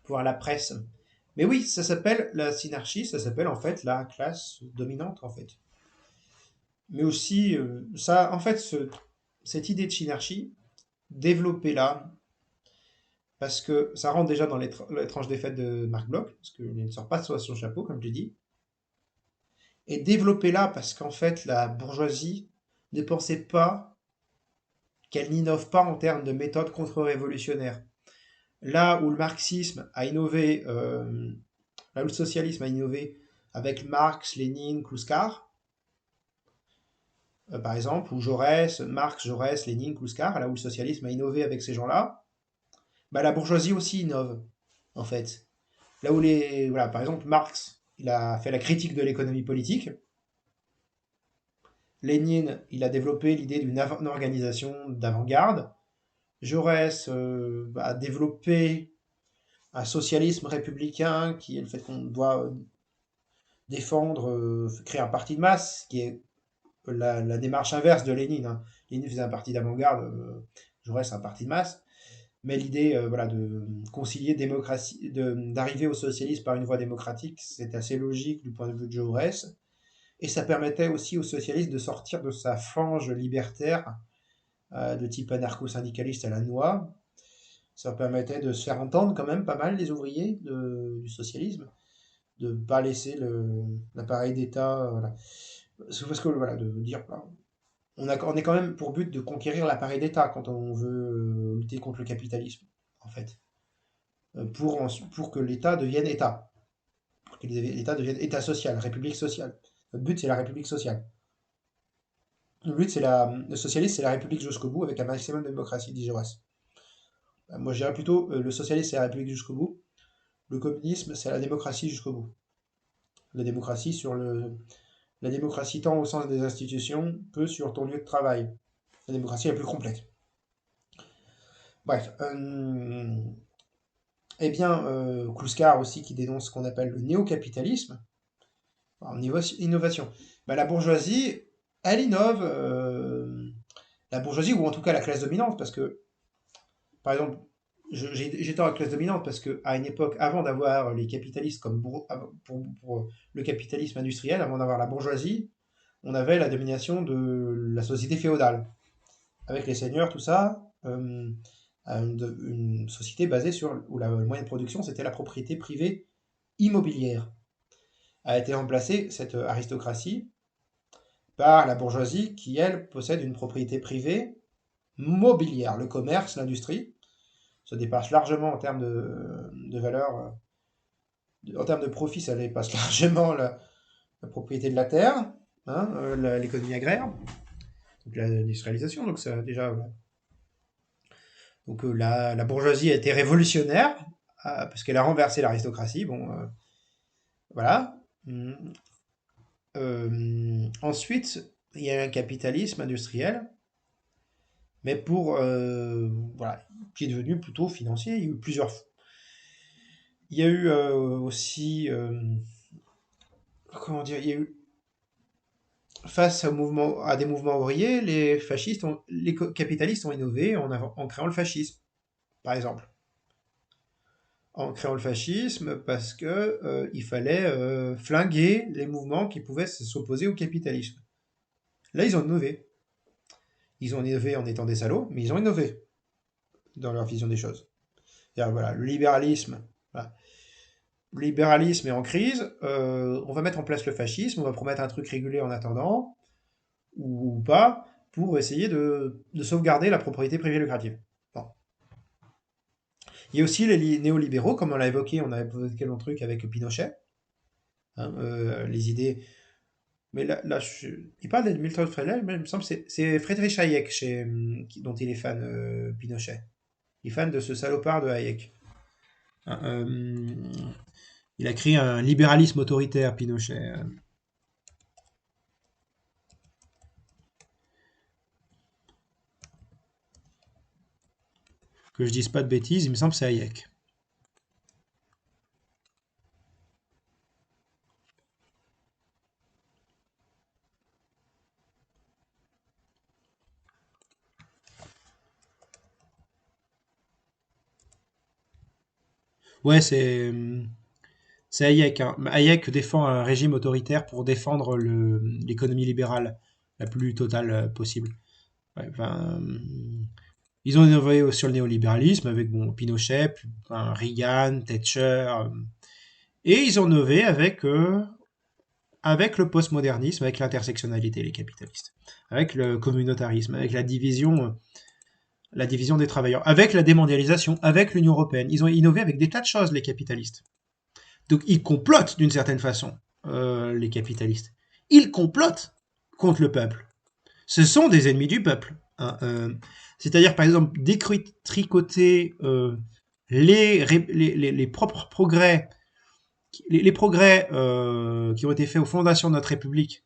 pour avoir la presse. Mais oui, ça s'appelle la synarchie, ça s'appelle en fait la classe dominante, en fait. Mais aussi, ça, en fait, cette idée de synarchie, développée là, parce que ça rentre déjà dans l'étrange défaite de Marc Bloch, parce qu'il ne sort pas de son chapeau, comme je l'ai dit, et développée là parce qu'en fait, la bourgeoisie ne pensait pas qu'elle n'innove pas en termes de méthode contre-révolutionnaire. Là où le marxisme a innové, là où le socialisme a innové avec Marx, Lénine, Kluskar, par exemple, ou Marx, Jaurès, Lénine, Kluskar, là où le socialisme a innové avec ces gens-là, bah, la bourgeoisie aussi innove, en fait. Là où voilà, par exemple, Marx, il a fait la critique de l'économie politique. Lénine, il a développé l'idée d'une organisation d'avant-garde. Jaurès a développé un socialisme républicain qui est le fait qu'on doit défendre, créer un parti de masse, qui est la démarche inverse de Lénine, hein. Lénine faisait un parti d'avant-garde, Jaurès un parti de masse. Mais l'idée voilà, de concilier démocratie, d'arriver au socialisme par une voie démocratique, c'est assez logique du point de vue de Jaurès. Et ça permettait aussi aux socialistes de sortir de sa fange libertaire de type anarcho-syndicaliste à la noix. Ça permettait de se faire entendre quand même pas mal les ouvriers du socialisme, de ne pas laisser l'appareil d'État. Voilà. Parce que voilà, de dire, voilà, on est quand même pour but de conquérir l'appareil d'État quand on veut lutter contre le capitalisme, en fait. Pour que l'État devienne État. Pour que l'État devienne État social, République sociale. Notre but, c'est la République sociale. Le but, le socialisme, c'est la République jusqu'au bout avec un maximum de démocratie, dit Jaurès. Moi, je dirais plutôt le socialisme, c'est la République jusqu'au bout. Le communisme, c'est la démocratie jusqu'au bout. La démocratie la démocratie tant au sens des institutions que sur ton lieu de travail. La démocratie est plus complète. Bref, eh bien, Kluskar aussi qui dénonce ce qu'on appelle le néo-capitalisme, en innovation. Ben, la bourgeoisie, elle innove, la bourgeoisie, ou en tout cas la classe dominante, parce que, par exemple, j'ai tort avec la classe dominante, parce qu'à une époque, avant d'avoir les capitalistes comme pour le capitalisme industriel, avant d'avoir la bourgeoisie, on avait la domination de la société féodale, avec les seigneurs, tout ça, une société basée sur, où le moyen de production, c'était la propriété privée immobilière. A été remplacée, cette aristocratie, par la bourgeoisie qui, elle, possède une propriété privée mobilière, le commerce, l'industrie. Ça dépasse largement en termes de valeur, en termes de profit, ça dépasse largement la propriété de la terre, hein, l'économie agraire, donc l'industrialisation. Donc ça déjà, voilà. Donc la bourgeoisie a été révolutionnaire parce qu'elle a renversé l'aristocratie. Bon, voilà. Ensuite, il y a un capitalisme industriel, mais voilà, qui est devenu plutôt financier. Il y a eu plusieurs. Il y a eu aussi, comment dire, il y a eu face à des mouvements ouvriers, les capitalistes ont innové en créant le fascisme, par exemple. En créant le fascisme parce que il fallait flinguer les mouvements qui pouvaient s'opposer au capitalisme. Là, ils ont innové. Ils ont innové en étant des salauds, mais ils ont innové dans leur vision des choses. C'est-à-dire, voilà, le libéralisme, voilà. Le libéralisme est en crise, on va mettre en place le fascisme, on va promettre un truc régulé en attendant, ou pas, pour essayer de sauvegarder la propriété privée lucrative. Bon. Il y a aussi les néolibéraux, comme on a évoqué un truc avec Pinochet, hein, les idées. Mais là il parle de Milton Friedman, mais il me semble que c'est Friedrich Hayek dont il est fan, Pinochet. Il est fan de ce salopard de Hayek. Hein, il a créé un libéralisme autoritaire, Pinochet. Que je dise pas de bêtises, il me semble que c'est Hayek. Ouais, c'est Hayek, hein. Hayek défend un régime autoritaire pour défendre l'économie libérale la plus totale possible. Ouais, enfin, ils ont innové sur le néolibéralisme avec bon, Pinochet, Reagan, Thatcher, et ils ont innové avec le postmodernisme, avec l'intersectionnalité, les capitalistes, avec le communautarisme, avec la division des travailleurs, avec la démondialisation, avec l'Union européenne. Ils ont innové avec des tas de choses, les capitalistes. Donc ils complotent d'une certaine façon, les capitalistes. Ils complotent contre le peuple. Ce sont des ennemis du peuple. Hein, c'est-à-dire, par exemple, détricoter les propres progrès, les progrès qui ont été faits aux fondations de notre République,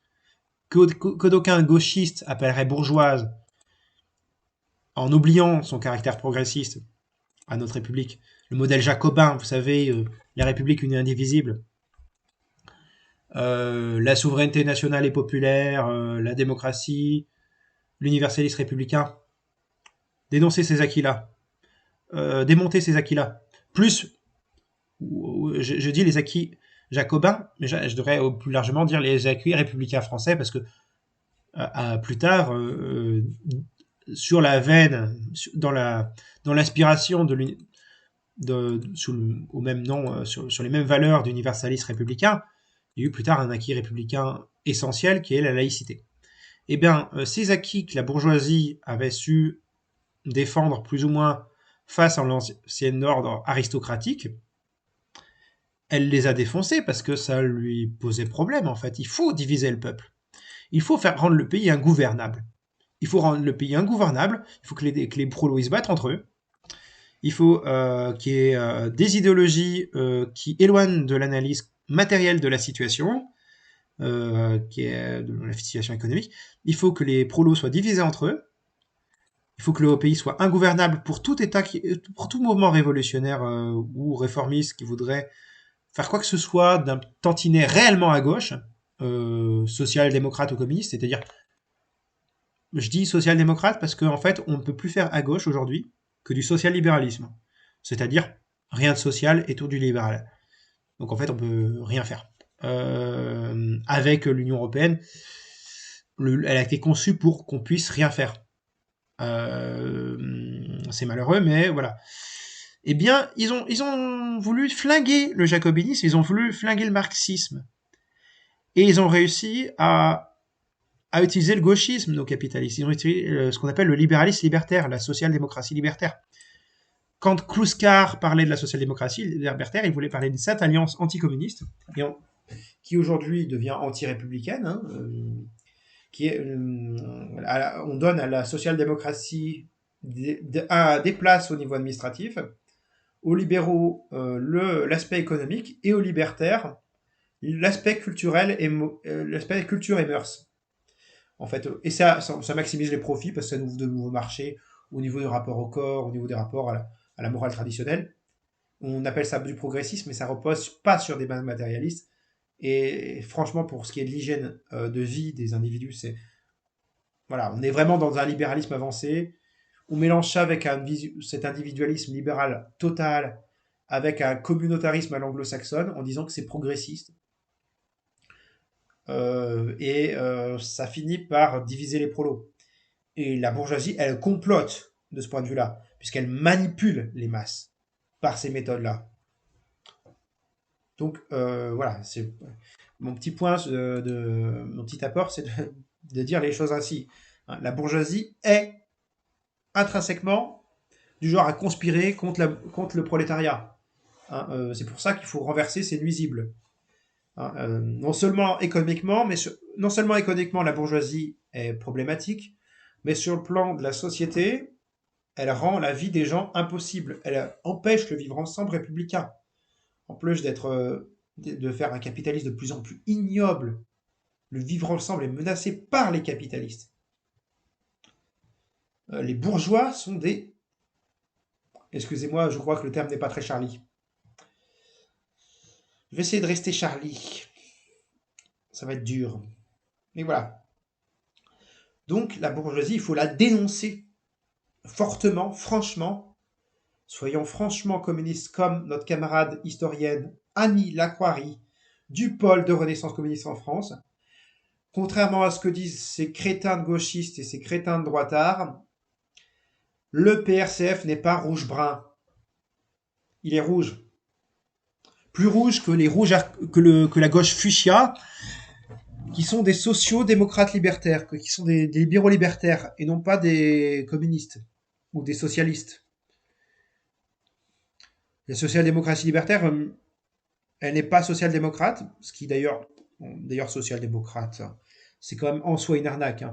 que d'aucuns gauchistes appelleraient bourgeoise, en oubliant son caractère progressiste à notre République. Le modèle jacobin, vous savez, la République unie indivisible, la souveraineté nationale et populaire, la démocratie, l'universalisme républicain. Dénoncer ces acquis-là, démonter ces acquis-là. Plus, je dis les acquis jacobins, mais je devrais plus largement dire les acquis républicains français, parce que plus tard, sur la veine, dans l'inspiration au même nom, sur les mêmes valeurs d'universalisme républicain, il y a eu plus tard un acquis républicain essentiel qui est la laïcité. Eh bien, ces acquis que la bourgeoisie avait su défendre plus ou moins face à l'ancien ordre aristocratique, elle les a défoncés parce que ça lui posait problème en fait. Il faut diviser le peuple. Il faut rendre le pays ingouvernable. Il faut rendre le pays ingouvernable, il faut que les prolos se battent entre eux. Il faut qu'il y ait des idéologies qui éloignent de l'analyse matérielle de la situation, qui est de la situation économique. Il faut que les prolos soient divisés entre eux. Il faut que le pays soit ingouvernable pour tout État, pour tout mouvement révolutionnaire ou réformiste qui voudrait faire quoi que ce soit d'un tantinet réellement à gauche, social-démocrate ou communiste, c'est-à-dire, je dis social-démocrate parce qu'en fait, on ne peut plus faire à gauche aujourd'hui que du social-libéralisme, c'est-à-dire rien de social et tout du libéral. Donc en fait, on peut rien faire. Avec l'Union européenne, elle a été conçue pour qu'on puisse rien faire. C'est malheureux, mais voilà. Eh bien, ils ont voulu flinguer le jacobinisme, ils ont voulu flinguer le marxisme. Et ils ont réussi à utiliser le gauchisme, nos capitalistes. Ils ont utilisé ce qu'on appelle le libéralisme libertaire, la social-démocratie libertaire. Quand Kluskar parlait de la social-démocratie libertaire, il voulait parler de cette alliance anticommuniste, qui aujourd'hui devient anti-républicaine, hein, qui est, on donne à la social-démocratie des places au niveau administratif, aux libéraux l'aspect économique, et aux libertaires l'aspect culturel et l'aspect culture et mœurs. En fait, et ça maximise les profits parce que ça ouvre de nouveaux marchés au niveau du rapport au corps, au niveau des rapports à la morale traditionnelle. On appelle ça du progressisme, mais ça repose pas sur des bases matérialistes. Et franchement, pour ce qui est de l'hygiène de vie des individus, c'est voilà, on est vraiment dans un libéralisme avancé. On mélange ça avec cet individualisme libéral total, avec un communautarisme à l'anglo-saxonne, en disant que c'est progressiste. Ça finit par diviser les prolos. Et la bourgeoisie, elle complote de ce point de vue-là, puisqu'elle manipule les masses par ces méthodes-là. Donc voilà, c'est mon petit point mon petit apport, c'est de dire les choses ainsi. La bourgeoisie est intrinsèquement du genre à conspirer contre le prolétariat. C'est pour ça qu'il faut renverser ces nuisibles. Non seulement économiquement, non seulement économiquement la bourgeoisie est problématique, mais sur le plan de la société, elle rend la vie des gens impossible. Elle empêche le vivre ensemble républicain. En plus de faire un capitalisme de plus en plus ignoble, le vivre ensemble est menacé par les capitalistes. Les bourgeois sont des... Excusez-moi, je crois que le terme n'est pas très Charlie. Je vais essayer de rester Charlie. Ça va être dur. Mais voilà. Donc la bourgeoisie, il faut la dénoncer fortement, franchement. Soyons franchement communistes comme notre camarade historienne Annie Lacroix du pôle de Renaissance communiste en France. Contrairement à ce que disent ces crétins de gauchistes et ces crétins de droitards, le PRCF n'est pas rouge-brun. Il est rouge. Plus rouge que que la gauche fuchsia, qui sont des sociaux-démocrates libertaires, qui sont des libéraux libertaires, et non pas des communistes ou des socialistes. La social-démocratie libertaire, elle n'est pas social-démocrate, ce qui d'ailleurs social-démocrate, c'est quand même en soi une arnaque.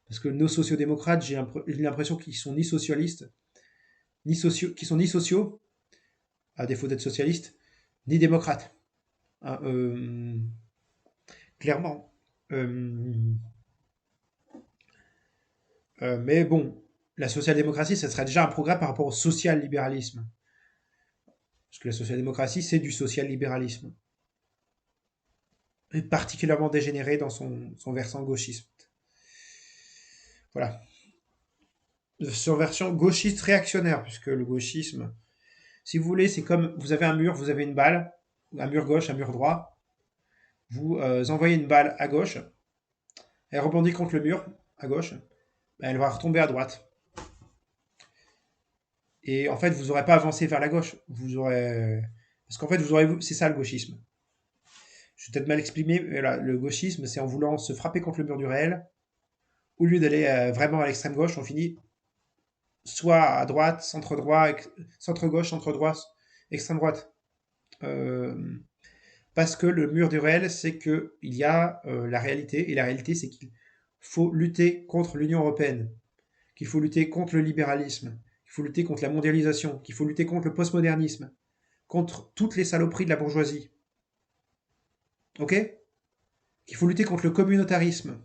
Parce que nos sociodémocrates, j'ai l'impression qu'ils sont ni socialistes, qui sont ni sociaux, à défaut d'être socialistes, ni démocrates. Clairement. Mais bon, la social-démocratie, ça serait déjà un progrès par rapport au social-libéralisme. Parce que la social-démocratie, c'est du social-libéralisme. Et particulièrement dégénéré dans son versant gauchiste. Voilà. Son version gauchiste réactionnaire, puisque le gauchisme, si vous voulez, c'est comme vous avez un mur, vous avez une balle, un mur gauche, un mur droit. Vous envoyez une balle à gauche, elle rebondit contre le mur à gauche, elle va retomber à droite. Et en fait, vous n'aurez pas avancé vers la gauche. Parce qu'en fait, c'est ça le gauchisme. Je vais peut-être mal exprimer, mais voilà, le gauchisme, c'est en voulant se frapper contre le mur du réel, au lieu d'aller vraiment à l'extrême gauche, on finit soit à droite, centre droit, centre gauche, centre droit, extrême droite. Parce que le mur du réel, c'est qu'il y a la réalité, et la réalité, c'est qu'il faut lutter contre l'Union européenne, qu'il faut lutter contre le libéralisme, qu'il faut lutter contre la mondialisation, qu'il faut lutter contre le postmodernisme, contre toutes les saloperies de la bourgeoisie. Ok? Qu'il faut lutter contre le communautarisme.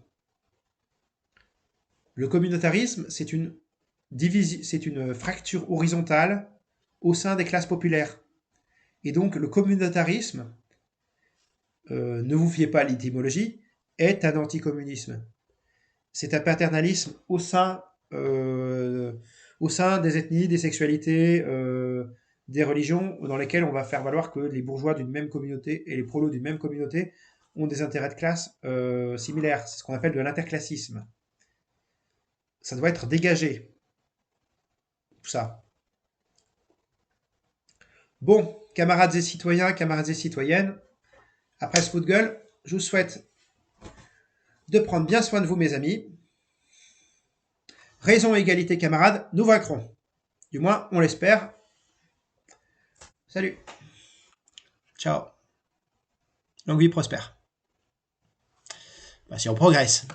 Le communautarisme, c'est une fracture horizontale au sein des classes populaires. Et donc, le communautarisme, ne vous fiez pas à l'étymologie, est un anticommunisme. C'est un paternalisme au sein des ethnies, des sexualités, des religions, dans lesquelles on va faire valoir que les bourgeois d'une même communauté et les prolos d'une même communauté ont des intérêts de classe similaires. C'est ce qu'on appelle de l'interclassisme. Ça doit être dégagé, tout ça. Bon, camarades et citoyens, camarades et citoyennes, après ce coup de gueule, je vous souhaite de prendre bien soin de vous, mes amis. Raison et égalité, camarades, nous vaincrons. Du moins, on l'espère. Salut. Ciao. Longue vie prospère. Bah, si on progresse.